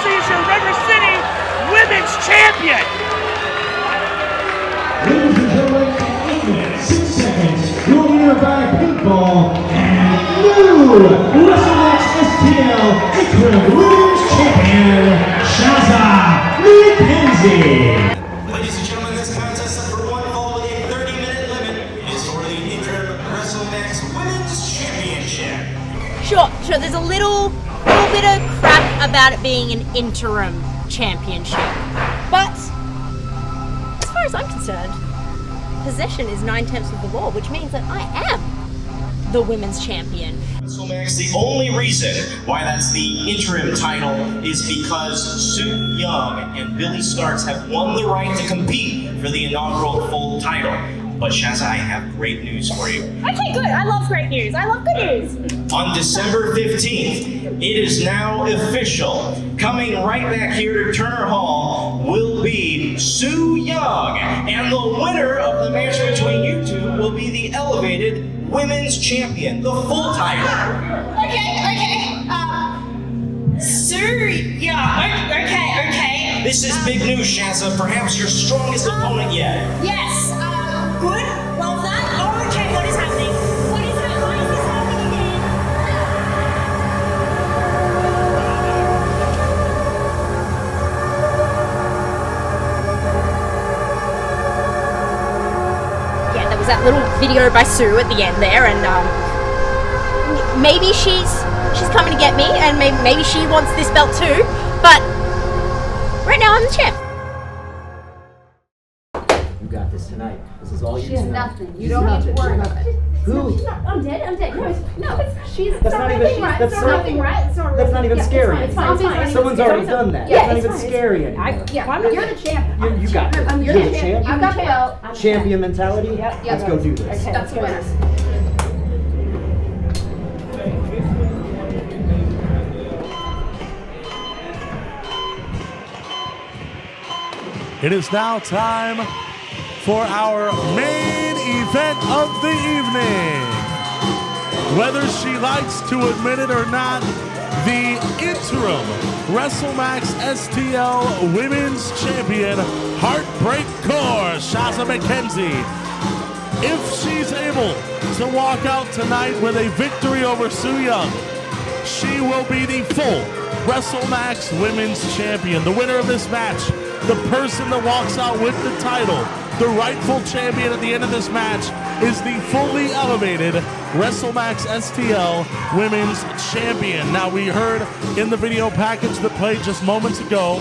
she is your River City Women's Champion. Ladies and gentlemen, in 8 minutes, 6 seconds, your winner by pinfall, and new WrestleMax STL Interim Women's Champion, Shazza McKenzie. Ladies and gentlemen, this contest is for one fall with a 30-minute limit. It is for the interim WrestleMax Women's Championship. Sure, there's a little bit of crap about it being an interim championship. But as far as I'm concerned, possession is 9/10 of the law, which means that I am the women's champion. WrestleMax, the only reason why that's the interim title is because Su Yung and Billy Starks have won the right to compete for the inaugural full title. But Shazza, I have great news for you. Okay, good. I love great news. I love good news. On December 15th, it is now official. Coming right back here to Turner Hall will be Su Yung, and the winner of the match between you two will be the elevated women's champion, the full title. Okay. Su Yung. Okay. This is big news, Shazza. Perhaps your strongest opponent yet. Yes. Good. Well done. Oh, okay. What is happening? Why is this happening again? Yeah, there was that little video by Sue at the end there, and maybe she's coming to get me, and maybe she wants this belt too. But right now, I'm the champ. You got this tonight. This is all you She has tonight. nothing. You don't need to worry about it. Who? I'm dead. She's That's not even. That's not even scary. It's fine. Someone's already done that. Yeah, it's not even scary anymore. You're the champ. You got this. You're the champ. I've got the belt. Champion mentality. Yep. Let's go do this. Okay, that's the winner. It is now time for our main event of the evening. Whether she likes to admit it or not, the interim WrestleMax STL Women's Champion, Heartbreak Core, Shazza McKenzie. If she's able to walk out tonight with a victory over Su Yung, she will be the full WrestleMax Women's Champion. The winner of this match, the person that walks out with the title, the rightful champion at the end of this match, is the fully elevated WrestleMax STL Women's Champion. Now, we heard in the video package that played just moments ago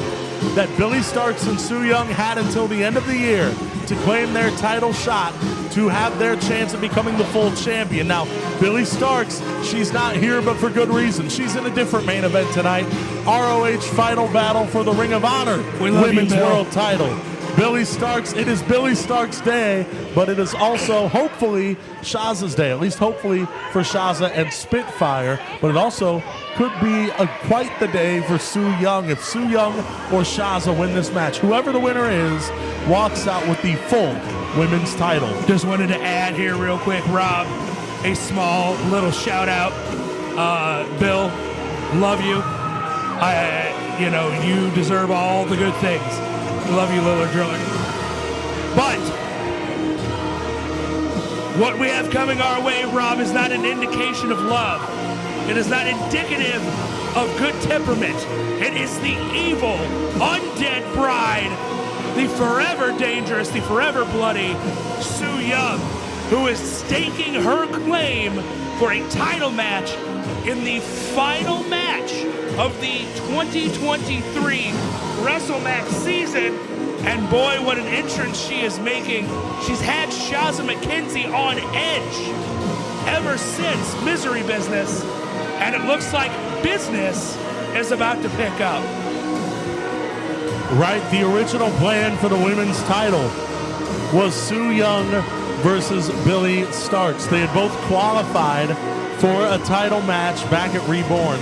that Billy Starks and Su Yung had until the end of the year to claim their title shot to have their chance of becoming the full champion. Now, Billy Starks, she's not here, but for good reason. She's in a different main event tonight. ROH Final Battle for the Ring of Honor Women's World title. Billy Starks, it is Billy Starks' day, but it is also hopefully Shazza's day, at least hopefully for Shazza and Spitfire, but it also could be quite the day for Su Yung. If Su Yung or Shazza win this match, whoever the winner is walks out with the full women's title. Just wanted to add here real quick, Rob, a small little shout out. Bill, love you. You deserve all the good things. Love you, Lillard Driller. But what we have coming our way, Rob, is not an indication of love. It is not indicative of good temperament. It is the evil, undead bride, the forever dangerous, the forever bloody Su Yung, who is staking her claim for a title match in the final match of the 2023 WrestleMax season. And boy, what an entrance she is making. She's had Shazza McKenzie on edge ever since Misery Business. And it looks like business is about to pick up. Right, the original plan for the women's title was Su Yung versus Billy Starks. They had both qualified for a title match back at Reborn.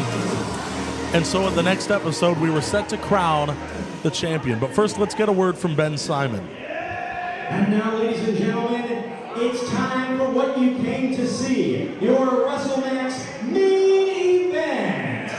And so in the next episode, we were set to crown the champion. But first, let's get a word from Ben Simon. And now, ladies and gentlemen, it's time for what you came to see, your WrestleMax main event.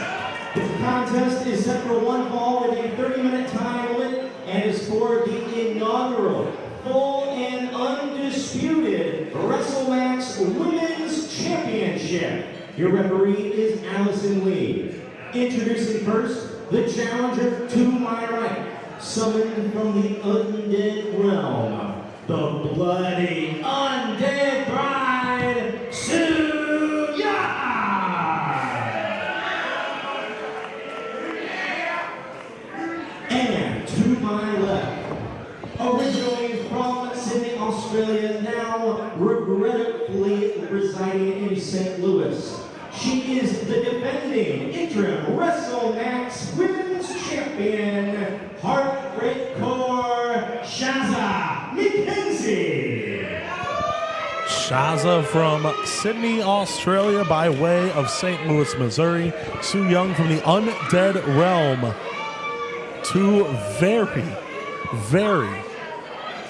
contest is set for one fall with a 30-minute time limit and is for the inaugural full and undisputed WrestleMax Women's Championship. Your referee is Allison Lee. Introducing first, the challenger to my right, summoned from the undead realm, the bloody undead bride, Su Yung! And to my left, originally from Sydney, Australia, now regrettably residing in St. Louis, she is the defending interim WrestleMax Women's Champion, Heartbreak Core, Shazza McKenzie. Shazza from Sydney, Australia, by way of St. Louis, Missouri. Su Yung from the Undead Realm. Two very, very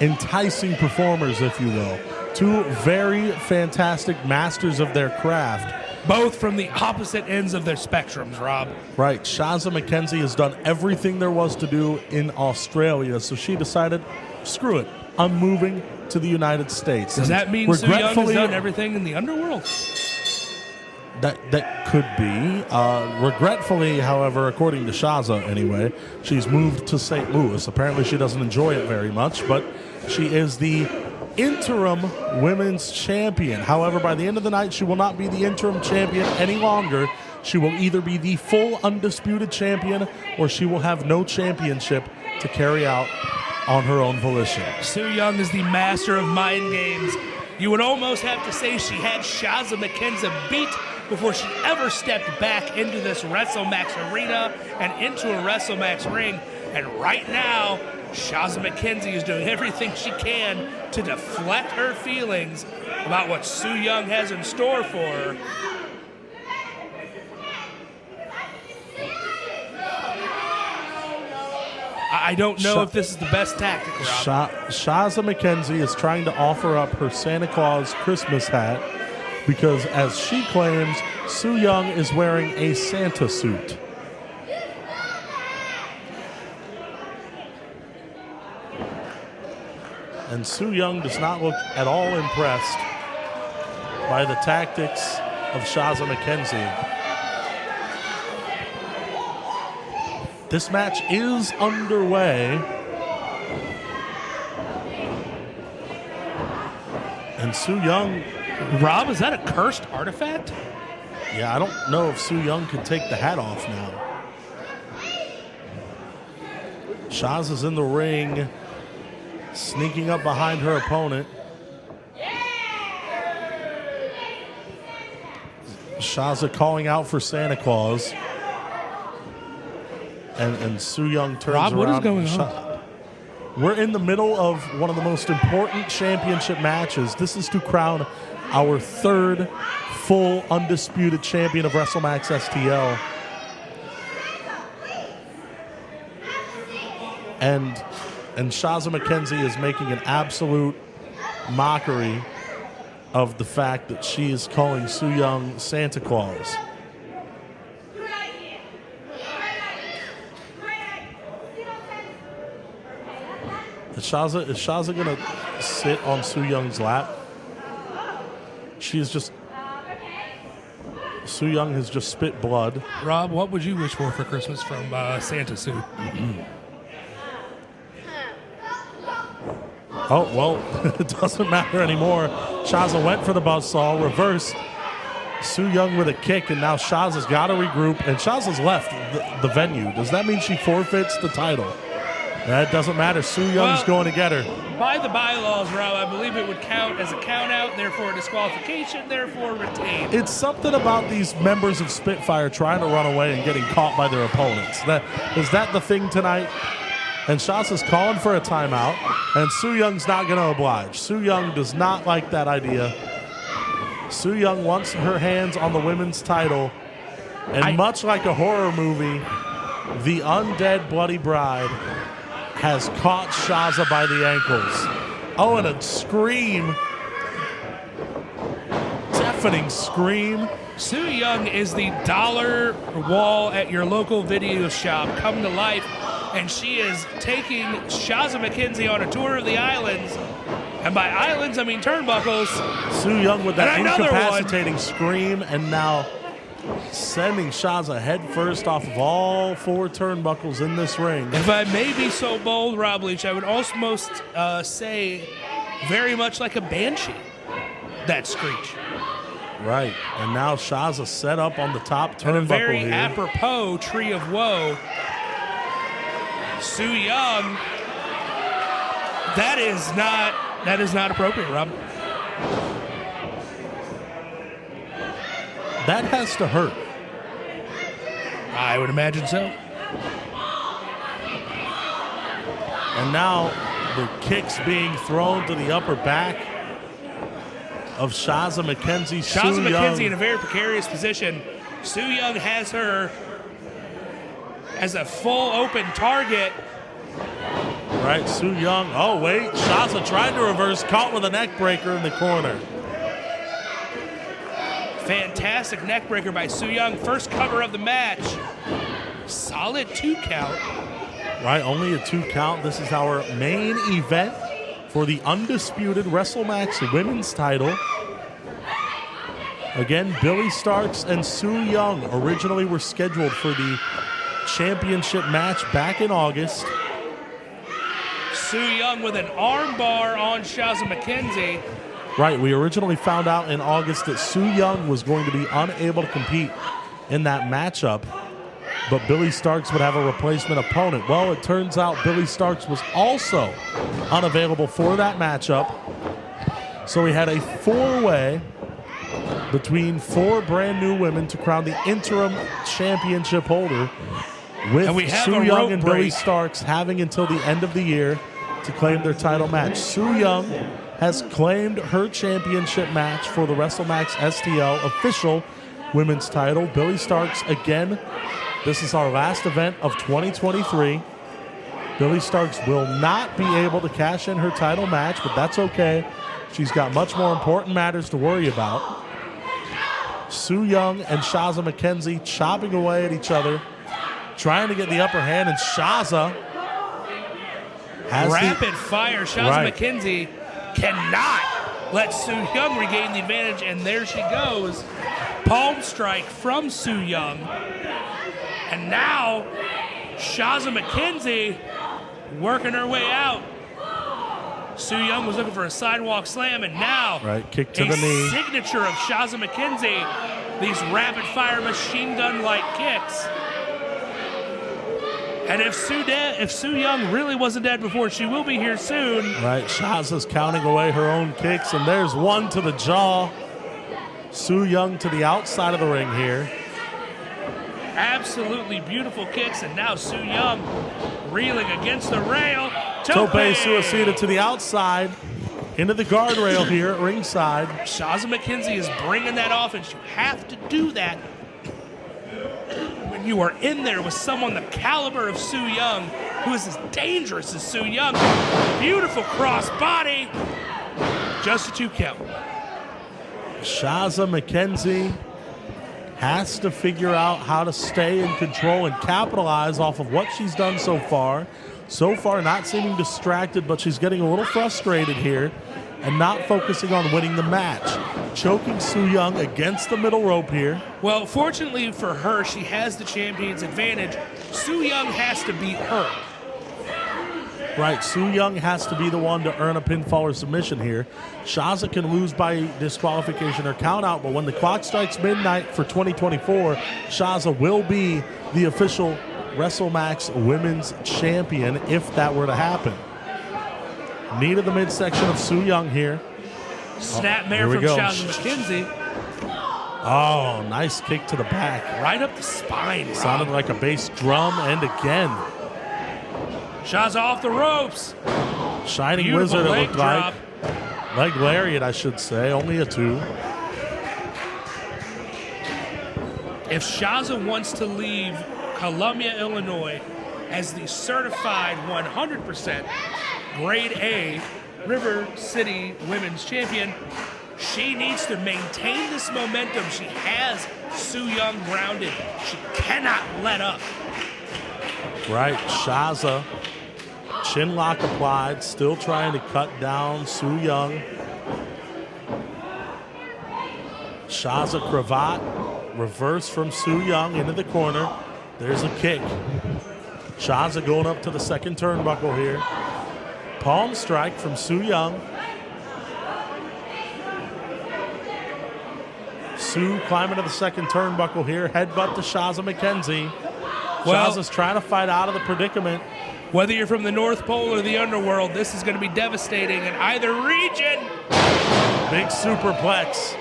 enticing performers, if you will. Two very fantastic masters of their craft. Both from the opposite ends of their spectrums, Rob. Right. Shazza McKenzie has done everything there was to do in Australia, so she decided, screw it, I'm moving to the United States. Does that mean Su Yung has done everything in the underworld? That could be. Regretfully, however, according to Shazza anyway, she's moved to St. Louis. Apparently she doesn't enjoy it very much, but she is the interim women's champion. However, by the end of the night, she will not be the interim champion any longer. She will either be the full undisputed champion or she will have no championship to carry out on her own volition. Su Yung is the master of mind games. You would almost have to say she had Shazza McKenzie beat before she ever stepped back into this WrestleMax arena and into a WrestleMax ring. And right now, Shazza McKenzie is doing everything she can to deflect her feelings about what Su Yung has in store for her. I don't know if this is the best tactic, Rob. Shazza McKenzie is trying to offer up her Santa Claus Christmas hat because, as she claims, Su Yung is wearing a Santa suit. And Su Yung does not look at all impressed by the tactics of Shazza McKenzie. This match is underway. And Su Yung... Rob, is that a cursed artifact? Yeah, I don't know if Su Yung could take the hat off now. Shazza's in the ring, sneaking up behind her opponent. Shazza calling out for Santa Claus. And Su Yung turns around. Rob, what is going on? We're in the middle of one of the most important championship matches. This is to crown our third full undisputed champion of WrestleMax STL. And Shazza McKenzie is making an absolute mockery of the fact that she is calling Su Yung Santa Claus. Is Shazza going to sit on Su Young's lap? Su Yung has just spit blood. Rob, what would you wish for Christmas from Santa Sue? Oh, well, it doesn't matter anymore. Shazza went for the buzzsaw, reversed. Su Yung with a kick, and now Shazza's got to regroup, and Shazza's left the venue. Does that mean she forfeits the title? That doesn't matter. Su Young's going to get her. By the bylaws, Rob, I believe it would count as a count-out, therefore a disqualification, therefore retained. It's something about these members of Spitfire trying to run away and getting caught by their opponents. Is that the thing tonight? And Shazza's calling for a timeout, and Su Young's not going to oblige. Su Yung does not like that idea. Su Yung wants her hands on the women's title, and much like a horror movie, the undead bloody bride has caught Shazza by the ankles. Oh, and a scream. Deafening scream Su Yüng is the dollar wall at your local video shop come to life, and she is taking Shazza McKenzie on a tour of the islands. And by islands, I mean turnbuckles. Su Yüng with that And another incapacitating scream, and now sending Shazza head first off of all 4 turnbuckles in this ring. If I may be so bold, Rob Leach, I would almost say very much like a banshee, that screech. Right, and now Shazza set up on the top And a turnbuckle very here. apropos tree of woe. Su Yüng, that is not appropriate, Rob. That has to hurt. I would imagine so. And now the kicks being thrown to the upper back of Shazza McKenzie. Shazza Su McKenzie Yüng. in a very precarious position. Su Yüng has her as a full open target. Right, Su Yüng. Oh, wait. Shazza tried to reverse, caught with a neck breaker in the corner. Fantastic neck breaker by Su Yüng. First cover of the match. Solid 2 count. Right, only a 2 count. This is our main event for the undisputed WrestleMax women's title. Again, Billy Starks and Su Yüng originally were scheduled for the championship match back in August. Su Yüng with an armbar on Shazza McKenzie. Right, we originally found out in August that Su Yüng was going to be unable to compete in that matchup, but Billy Starks would have a replacement opponent. Well, it turns out Billy Starks was also unavailable for that matchup, so we had a 4-way between 4 brand new women to crown the interim championship holder, with And we have Su a Yüng rope and Billy break. Starks having until the end of the year to claim their title match. Su Yüng has claimed her championship match for the WrestleMax STL official women's title. Billy Starks, again, this is our last event of 2023. Billy Starks will not be able to cash in her title match, but that's okay. She's got much more important matters to worry about. Su Yüng and Shazza McKenzie chopping away at each other, trying to get the upper hand, and Shazza has Rapid fire. Shazza Right. McKenzie cannot let Su Yüng regain the advantage, and there she goes. Palm strike from Su Yüng. And now Shazza McKenzie working her way out. Su Yüng was looking for a sidewalk slam, and now Right, kick to a the knee. signature of Shazza McKenzie. These rapid fire machine gun like kicks. And if Su Yüng really wasn't dead before, she will be here soon. Right, Shazza's counting away her own kicks, and there's one to the jaw. Su Yüng to the outside of the ring here. Absolutely beautiful kicks, and now Su Yüng reeling against the rail. Tope suicida to the outside, into the guardrail here at ringside. Shazza McKenzie is bringing that offense. You have to do that when you are in there with someone the caliber of Su Yüng, who is as dangerous as Su Yüng. Beautiful cross body. Just a 2 count. Shazza McKenzie has to figure out how to stay in control and capitalize off of what she's done so far. So far, not seeming distracted, but she's getting a little frustrated here and not focusing on winning the match. Choking Su Yüng against the middle rope here. Well, fortunately for her, she has the champion's advantage. Su Yüng has to beat her. Right, Su Yüng has to be the one to earn a pinfall or submission here. Shazza can lose by disqualification or count out, but when the clock strikes midnight for 2024, Shazza will be the official WrestleMax Women's Champion if that were to happen. Knee to the midsection of Su Yüng here. Snapmare here we from go. Shazza McKenzie. Oh, nice kick to the back. Right up the spine, Rob. Sounded like a bass drum, and again. Shazza off the ropes. Shining Beautiful Wizard, it leg looked drop. like. Leg lariat, I should say. Only a 2. If Shazza wants to leave Columbia, Illinois as the certified 100% grade A River City Women's Champion, She needs to maintain this momentum. She has Su Yung grounded. She cannot let up. Right, Shazza, chin lock applied, still trying to cut down Su Yung. Shazza cravat, reverse from Su Yung into the corner. There's a kick. Shazza going up to the second turnbuckle here. Palm strike from Su Yung. Su climbing to the second turnbuckle here. Headbutt to Shazza McKenzie. Well, Shazza's trying to fight out of the predicament. whether you're from the North Pole or the underworld, this is going to be devastating in either region. Big superplex.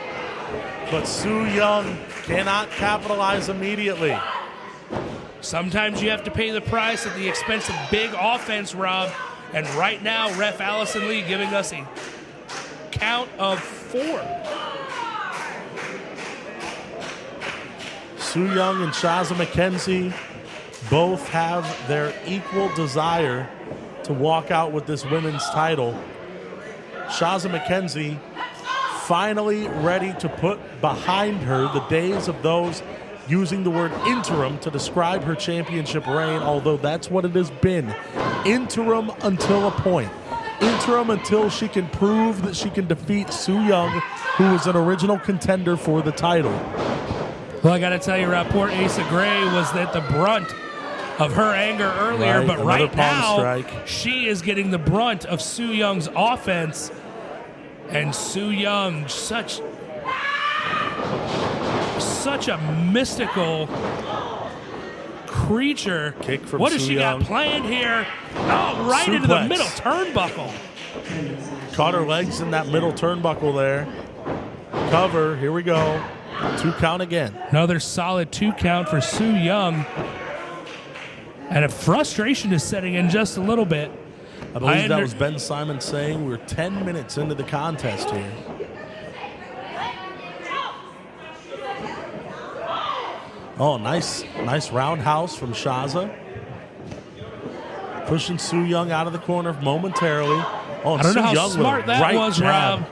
But Su Yung cannot capitalize immediately. Sometimes you have to pay the price at the expense of big offense, Rob. And right now, ref Allison Lee giving us a count of 4. Su Yung and Shazza McKenzie both have their equal desire to walk out with this women's title. Shazza McKenzie finally ready to put behind her the days of those using the word interim to describe her championship reign, although that's what it has been. Interim until a point. Interim until she can prove that she can defeat Su Yung, who was an original contender for the title. Well, I got to tell you, Rob, poor Asa Gray was at the brunt of her anger earlier, Right, but another right palm now, strike. she is getting the brunt of Su Young's offense. And Su Yung, such a mystical creature. Kick from What has Su she Yung. got planned here? Oh, right into the Suplex. middle turnbuckle. Caught her legs in that middle turnbuckle there. Cover, here we go. 2 count again. Another solid 2 count for Su Yung. And a frustration is setting in just a little bit. I believe that was Ben Simon saying we're 10 minutes into the contest here. Oh, nice roundhouse from Shazza. Pushing Su Yung out of the corner momentarily. Oh, I don't Su know how Yung with a smart that right was, jab. Rob.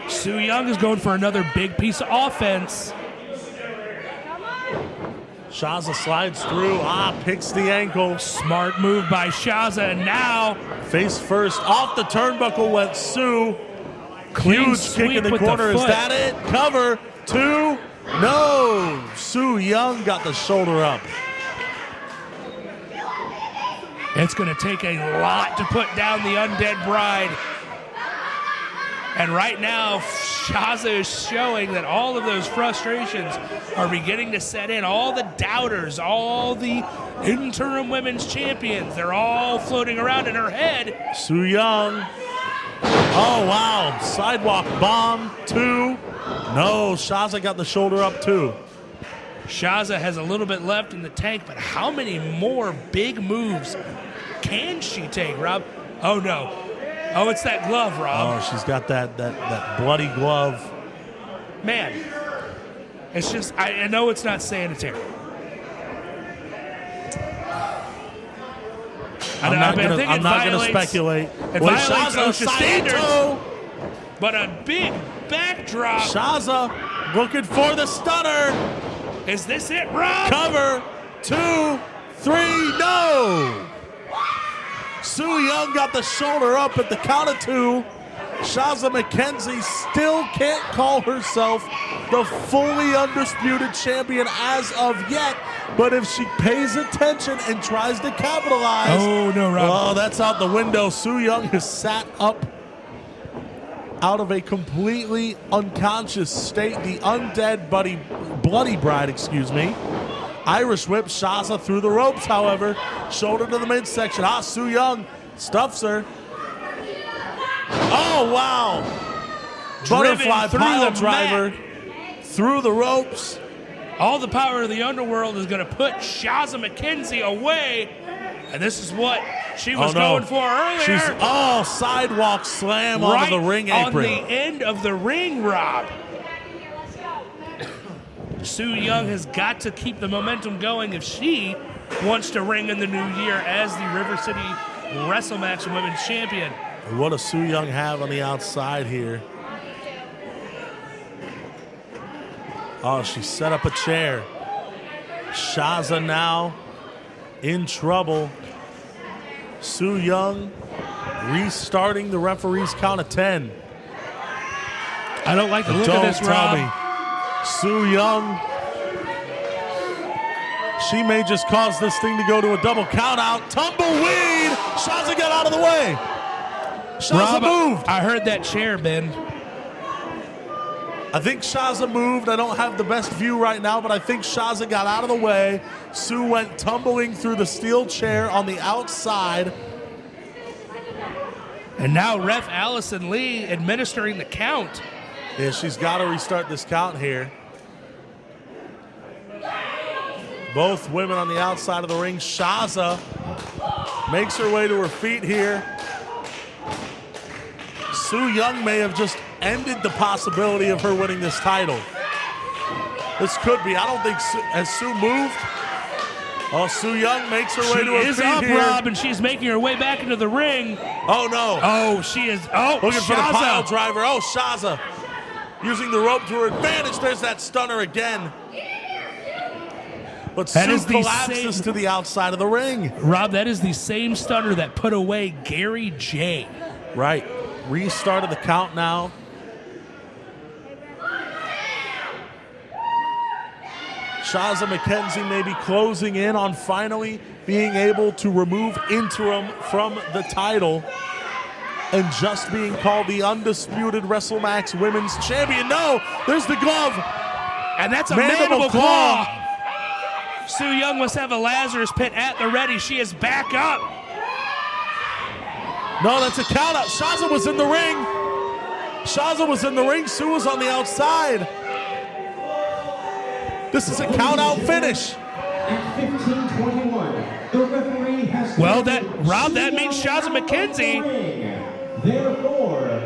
Su Yung is going for another big piece of offense. Shazza slides through. Picks the ankle. Smart move by Shazza, and now Face first. Off the turnbuckle went Su. clean Huge sweep kick in the with corner. the Is foot. that it? Cover. 2. No. Su Yung got the shoulder up. It's going to take a lot to put down the Undead Bride. And right now, Shazza is showing that all of those frustrations are beginning to set in. All the doubters, all the interim women's champions, they're all floating around in her head. Su Yung. Oh, wow. Sidewalk bomb. 2. No, Shazza got the shoulder up too. Shazza has a little bit left in the tank, but how many more big moves can she take, Rob? Oh, no. Oh, it's that glove, Rob. Oh, she's got that bloody glove. Man, it's just, I know it's not sanitary. I'm not going to speculate. It With violates Shazza, OSHA side standards. toe. But a big backdrop. Shazza looking for the stunner. Is this it, Rob? Cover. 2, 3, no. Su Yung got the shoulder up at the count of 2. Shazza McKenzie still can't call herself the fully undisputed champion as of yet. But if she pays attention and tries to capitalize. Oh, no, Rob. Oh, that's out the window. Su Yung has sat up out of a completely unconscious state. The undead bloody bride, excuse me. Irish whip Shazza through the ropes, however. Shoulder to the midsection. Su Yung stuffs her. Oh, wow. Butterfly through pile the driver through the ropes. All the power of the underworld is going to put Shazza McKenzie away. And this is what she was going for earlier. Sidewalk slam onto the ring apron. On the end of the ring, Rob. Su Yung has got to keep the momentum going if she wants to ring in the new year as the River City WrestleMax Women's Champion. What does Su Yung have on the outside here? Oh, she set up a chair. Shazza now in trouble. Su Yung restarting the referee's count of 10. I don't like the look of this, Rob. Me. Su Yung. She may just cause this thing to go to a double count out. Tumbleweed. Shazza got out of the way. Shazza moved. I heard that chair bend. I think Shazza moved. I don't have the best view right now, but I think Shazza got out of the way. Sue went tumbling through the steel chair on the outside. And now ref Allison Lee administering the count. Yeah, she's got to restart this count here. Both women on the outside of the ring. Shazza makes her way to her feet here. Su Yung may have just ended the possibility of her winning this title. This could be. I don't think has Sue moved. Oh, Su Yung makes her way to her feet here. She is up, Rob, and she's making her way back into the ring. Oh, no. Oh, she is. Oh, looking Shazza. for the pile driver. Oh, Shazza using the rope to her advantage. There's that stunner again. But Sue collapses to the outside of the ring. Rob, that is the same stunner that put away Gary J. Right. Restarted the count now. Shazza McKenzie may be closing in on finally being able to remove interim from the title and just being called the undisputed WrestleMax Women's Champion. No, there's the glove. And that's a mandible claw. Su Yung must have a Lazarus pit at the ready. She is back up. No, that's a count out. Shazza was in the ring. Shazza was in the ring. Sue was on the outside. This is a count out finish. At 15:21, the referee has. Well, that means Shazza McKenzie Therefore,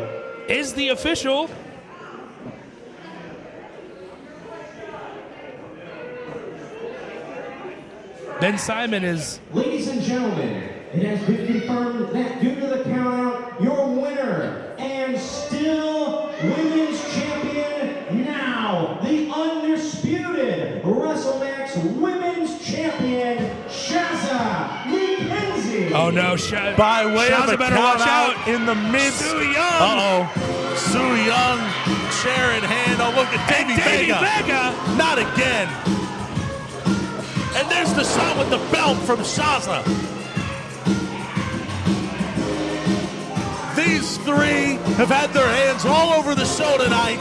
is the official. Ben Simon is. Ladies and gentlemen, it has been confirmed that due to the countout, your winner and still women's champion now, the undisputed WrestleMax Women's Champion, Shazza McKenzie. Oh no, by way Shazza of a better count watch out out. In the midst. Su Yung. Uh-oh. Su Yung, chair in hand. Oh, look at Davey Vega. Not again. And there's the shot with the belt from Shazza. These three have had their hands all over the show tonight.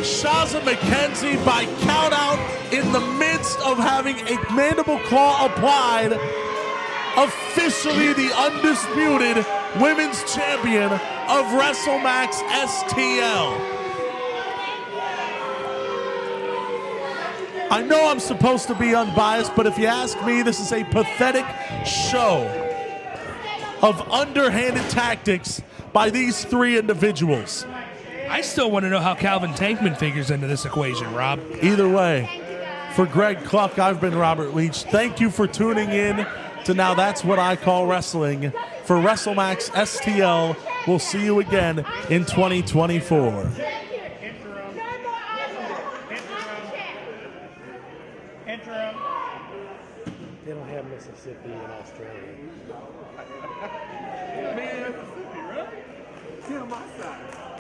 Shazza McKenzie by countout in the midst of having a mandible claw applied, officially the undisputed women's champion of WrestleMax STL. I know I'm supposed to be unbiased, but if you ask me, this is a pathetic show of underhanded tactics by these three individuals. I still want to know how Calvin Tankman figures into this equation, Rob. Either way, for Greg Cluck, I've been Robert Leach. Thank you for tuning in to Now That's What I Call Wrestling. For WrestleMax STL, we'll see you again in 2024. They don't have Mississippi in Australia. Man, Mississippi, right? Get on my side.